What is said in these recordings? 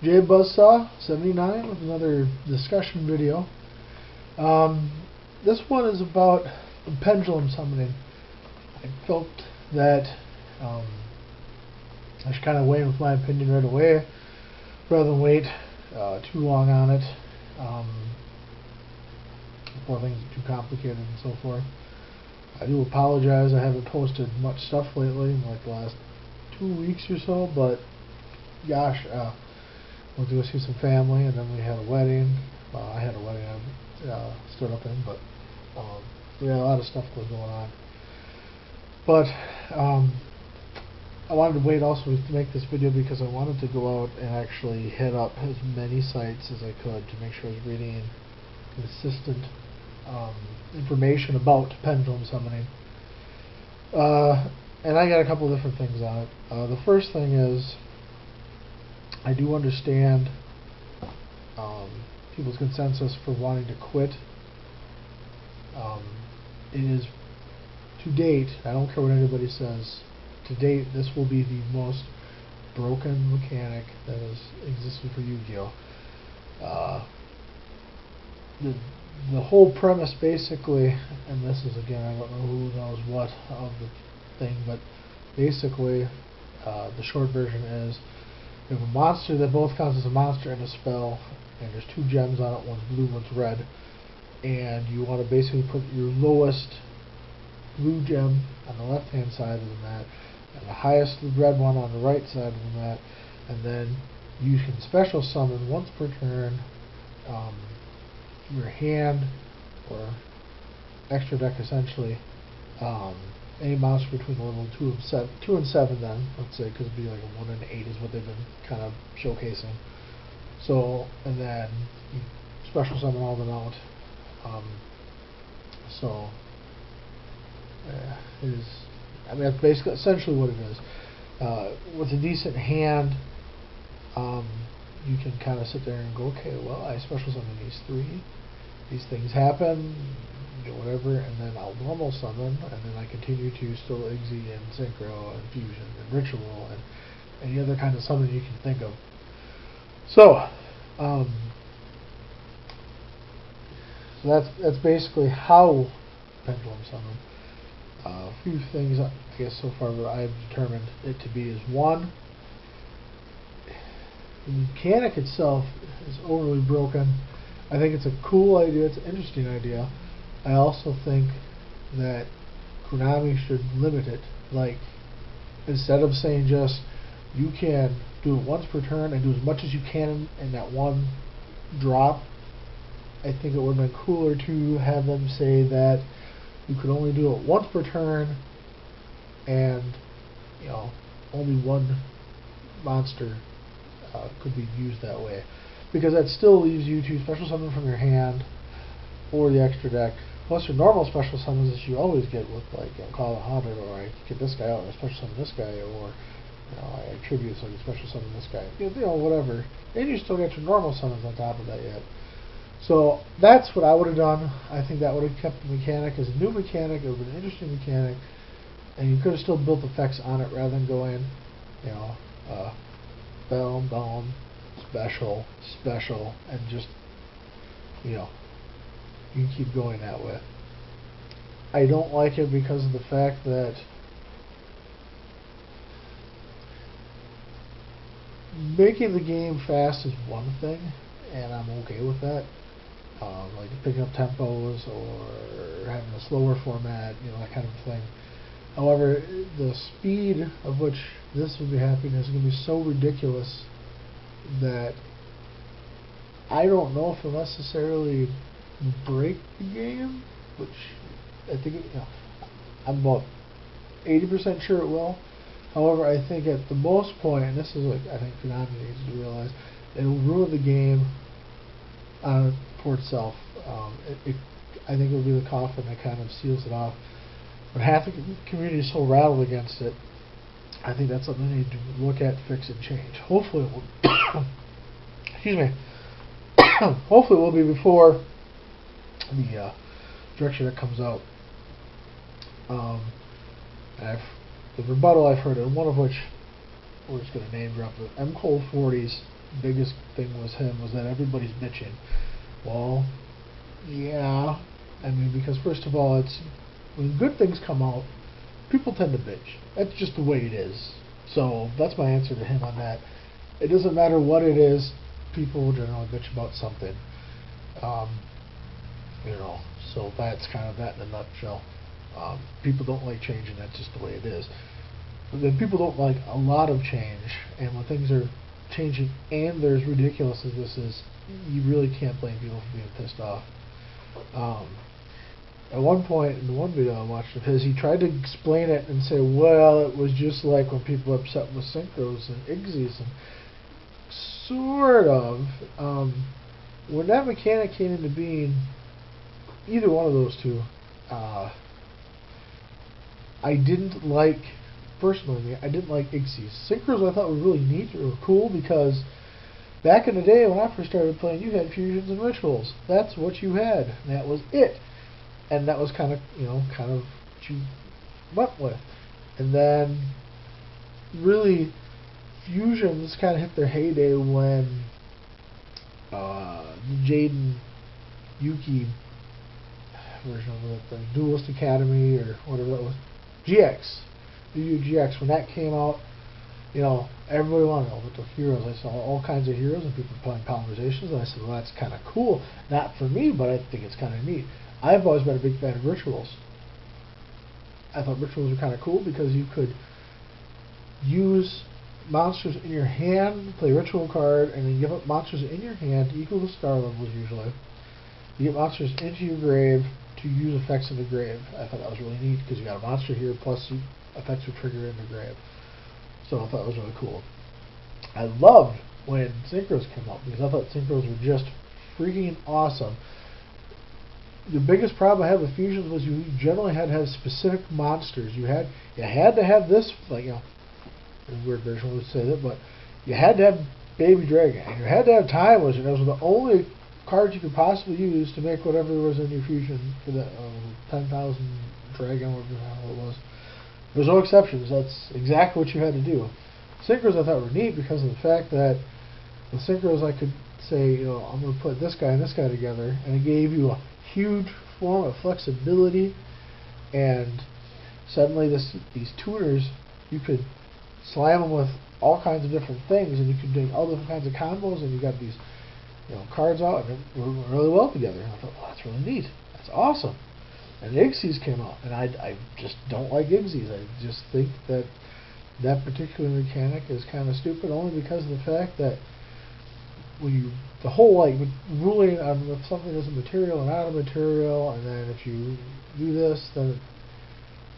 JBuzzsaw79 with another discussion video. This one is about pendulum summoning. I felt that I should kind of weigh in with my opinion right away rather than wait too long on it before things are too complicated and so forth. I do apologize, I haven't posted much stuff lately, like the last 2 weeks or so, but gosh, went to go see some family, and then we had a wedding. I had a wedding I stood up in, but we had a lot of stuff going on. But I wanted to wait also to make this video because I wanted to go out and actually hit up as many sites as I could to make sure I was reading consistent information about pendulum summoning. And I got a couple of different things on it. The first thing is, I do understand people's consensus for wanting to quit. It is, to date, I don't care what anybody says, to date this will be the most broken mechanic that has existed for Yu-Gi-Oh! The whole premise basically, and this is again, I don't know who knows what of the thing, but basically the short version is, you have a monster that both counts as a monster and a spell, and there's 2 gems on it, one's blue, one's red, and you want to basically put your lowest blue gem on the left hand side of the mat and the highest red one on the right side of the mat, and then you can special summon once per turn your hand or extra deck essentially any monster between the level 2 and 7 then, let's say, because it'd be like a 1 and 8 is what they've been kind of showcasing. So, and then you special summon all them out. So, it is, I mean, that's basically, essentially what it is. With a decent hand, you can kind of sit there and go, okay, well, I special summon these 3, these things happen, whatever, and then I'll normal summon, and then I continue to still Igzy and Synchro and Fusion and Ritual and any other kind of summon you can think of. So, that's basically how pendulum summon. A few things I guess so far that I've determined it to be is, one, the mechanic itself is overly broken. I think it's a cool idea, it's an interesting idea. I also think that Konami should limit it. Like, instead of saying just you can do it once per turn and do as much as you can in that one drop, I think it would have been cooler to have them say that you could only do it once per turn, and you know, only one monster could be used that way, because that still leaves you to special summon from your hand or the extra deck, plus your normal special summons that you always get with, like, Call 100, or I get this guy out and I special summon this guy, or I attribute, so I can special summon this guy, whatever. And you still get your normal summons on top of that yet. So that's what I would have done. I think that would have kept the mechanic as a new mechanic. It would have been an interesting mechanic, and you could have still built effects on it rather than going, boom, boom, special, special, and just, you can keep going that way. I don't like it because of the fact that making the game fast is one thing, and I'm okay with that. Like picking up tempos or having a slower format, that kind of thing. However, the speed of which this would be happening is going to be so ridiculous that I don't know if it'll necessarily break the game, which I think I'm about 80% sure it will. However, I think at the most point, and this is what I think Konami needs to realize, it'll ruin the game for itself. I think it'll be the coffin that kind of seals it off. But half the community is so rattled against it, I think that's something they need to look at, fix, and change. Hopefully it will excuse me. Hopefully it will be before the direction that comes out. The rebuttal I've heard, and one of which we're just going to name drop, the M. Cole 40's biggest thing was that everybody's bitching. Well, yeah. I mean, because first of all, it's when good things come out, people tend to bitch. That's just the way it is. So that's my answer to him on that. It doesn't matter what it is, people generally bitch about something. Um, so that's kind of that in a nutshell. People don't like change, and that's just the way it is. But then people don't like a lot of change, and when things are changing and they're as ridiculous as this is, you really can't blame people for being pissed off. At one point in the one video I watched of his, he tried to explain it and say, well, it was just like when people are upset with synchros and IGZYs, and sort of. When that mechanic came into being, either one of those two, I didn't like, personally, I didn't like IGZYs. Synchros I thought were really neat or cool because back in the day when I first started playing, you had fusions and rituals. That's what you had. That was it. And that was kind of what you went with. And then, really, fusions kind of hit their heyday when the Jaden Yuki version of the Duelist Academy or whatever that was, GX, GX, when that came out, everybody wanted all the heroes. I saw all kinds of heroes and people playing conversations, and I said, well, that's kind of cool. Not for me, but I think it's kind of neat. I've always been a big fan of rituals. I thought rituals were kind of cool because you could use monsters in your hand, play a ritual card, and then give up monsters in your hand equal to star levels usually. You get monsters into your grave to use effects in the grave. I thought that was really neat because you got a monster here plus effects would trigger in the grave. So I thought it was really cool. I loved when synchros came out because I thought synchros were just freaking awesome. The biggest problem I had with fusions was you generally had to have specific monsters. You had to have this, like, a weird version would say that, but you had to have Baby Dragon, and you had to have Time Wizard. Those were the only cards you could possibly use to make whatever was in your fusion for the 10,000 Dragon, whatever the hell it was. There's no exceptions. That's exactly what you had to do. Synchros I thought were neat because of the fact that with synchros I could say, I'm going to put this guy and this guy together, and it gave you a huge form of flexibility, and suddenly these tuners, you could slam them with all kinds of different things, and you could do all different kinds of combos, and you got these cards out, and it worked really well together. And I thought, well, that's really neat. That's awesome. And the IGZYs came out, and I just don't like IGZYs. I just think that particular mechanic is kind of stupid, only because of the fact that the whole ruling on if something is a material or not a material, and then if you do this, then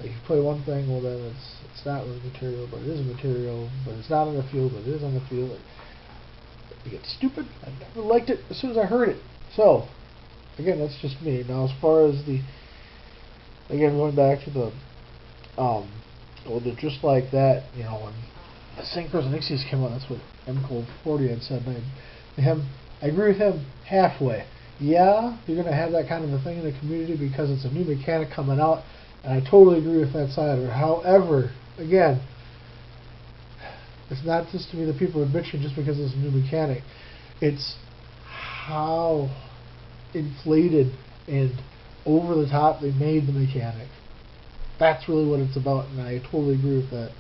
if you play one thing, well then it's not really material, but it is a material, but it's not on the field, but it is on the field. It gets stupid. I never liked it as soon as I heard it. So, again, that's just me. Now, as far as going back to the just like that, when the synchros and IGZYs came out, that's what M-Cold40 had said. I agree with him halfway. Yeah, you're going to have that kind of a thing in the community because it's a new mechanic coming out, and I totally agree with that side of it. However, again, it's not just to me that people are bitching just because it's a new mechanic. It's how inflated and over the top they made the mechanic. That's really what it's about, and I totally agree with that.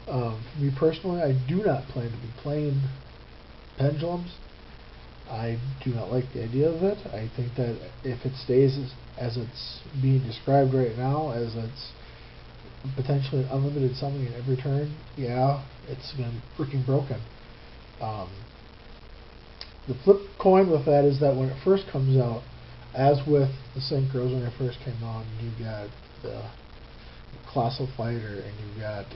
For me personally, I do not plan to be playing pendulums. I do not like the idea of it. I think that if it stays as it's being described right now, as it's potentially unlimited summoning every turn, yeah, it's going to be freaking broken. The flip coin with that is that when it first comes out, as with the synchros when it first came out, you got the Colossal Fighter, and you got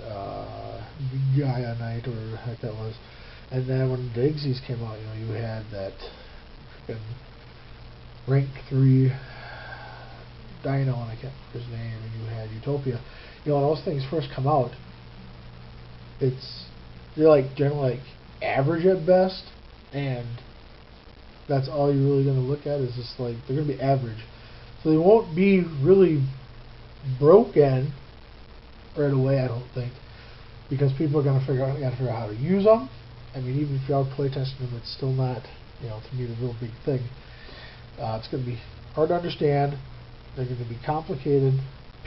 Gaia Knight, or whatever the heck that was. And then when the IGZYs came out, you had that freaking rank 3 Dino, and I can't remember his name, and you had Utopia. When those things first come out, they're generally average at best, and that's all you're really going to look at is just they're going to be average. So they won't be really broken right away, I don't think, because people are going to figure out how to use them. I mean, even if you're out playtesting them, it's still not, to me, the real big thing. It's going to be hard to understand. They're going to be complicated.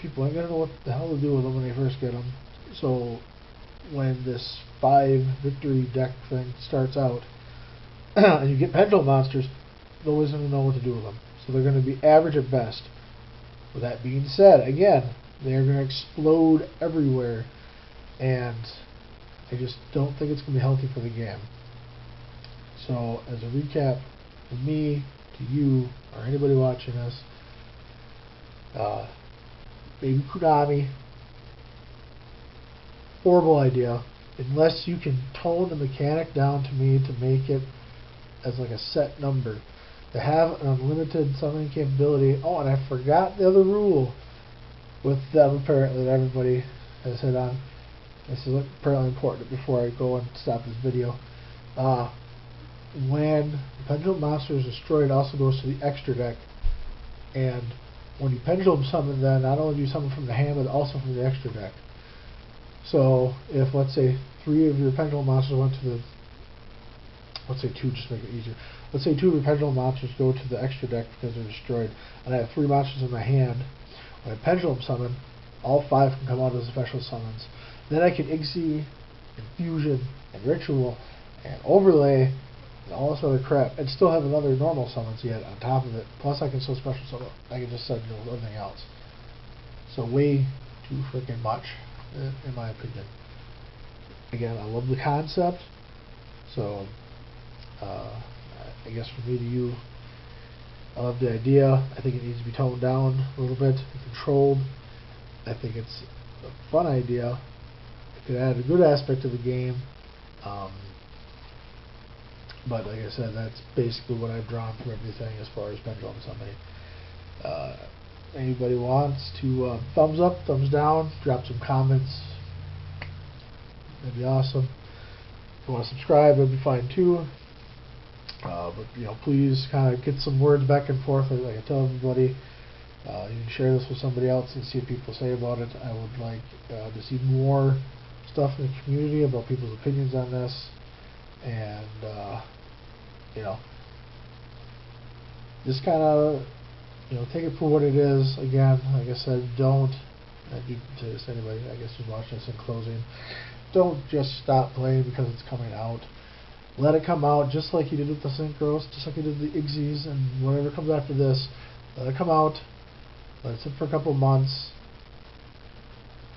People ain't going to know what the hell to do with them when they first get them. So when this 5 victory deck thing starts out, and you get Pendulum monsters, nobody's going to know what to do with them. So they're going to be average at best. With that being said, again, they're going to explode everywhere, and I just don't think it's going to be healthy for the game. So, as a recap, from me to you, or anybody watching this, maybe Konami, horrible idea, unless you can tone the mechanic down to me to make it as like a set number. To have an unlimited summoning capability. Oh, and I forgot the other rule with them, apparently, that everybody has hit on. This is apparently important before I go and stop this video. When the Pendulum monster is destroyed, it also goes to the extra deck. And when you Pendulum summon, then not only do you summon from the hand, but also from the extra deck. So, if, let's say, 3 of your Pendulum monsters went to the... Let's say 2, just to make it easier. Let's say 2 of your Pendulum monsters go to the extra deck because they're destroyed, and I have 3 monsters in my hand. When I Pendulum summon, all 5 can come out as special summons. Then I can Ixie, and Fusion, and Ritual, and Overlay, and all this other crap, and still have another normal summons yet on top of it. Plus I can still special summon. I can just send everything else. So way too freaking much, in my opinion. Again, I love the concept, so I guess from me to you, I love the idea. I think it needs to be toned down a little bit and controlled. I think it's a fun idea. It could add a good aspect to the game. But like I said, that's basically what I've drawn from everything as far as Pendulum summoning. Anybody wants to thumbs up, thumbs down, drop some comments. That'd be awesome. If you want to subscribe, that'd be fine too. But please kind of get some words back and forth. Like I tell everybody, you can share this with somebody else and see what people say about it. I would like to see more stuff in the community about people's opinions on this, and just kind of take it for what it is. Again, like I said, don't. I need to say anybody, I guess, who's watching this in closing, don't just stop playing because it's coming out. Let it come out just like you did with the Synchros, just like you did with the Ixies, and whatever comes after this. Let it come out, let it sit for a couple months,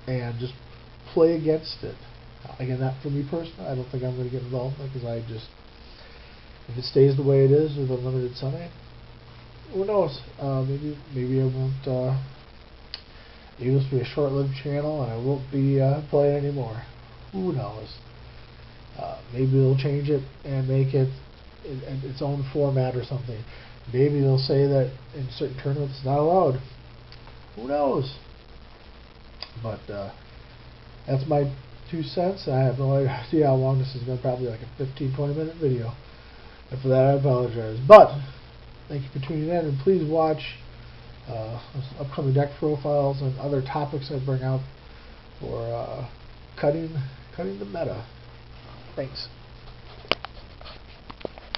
and just play against it. Again, not for me personally. I don't think I'm going to get involved because if it stays the way it is with unlimited summoning, who knows? Maybe I won't. Maybe this will be a short-lived channel and I won't be playing anymore. Who knows? Maybe they'll change it and make it its own format or something. Maybe they'll say that in certain tournaments it's not allowed. Who knows? But that's my 2 cents. I have no idea how long this is going to. Probably like a 15-20 minute video. And for that I apologize. But thank you for tuning in, and please watch upcoming deck profiles and other topics I bring out for cutting the meta. Thanks.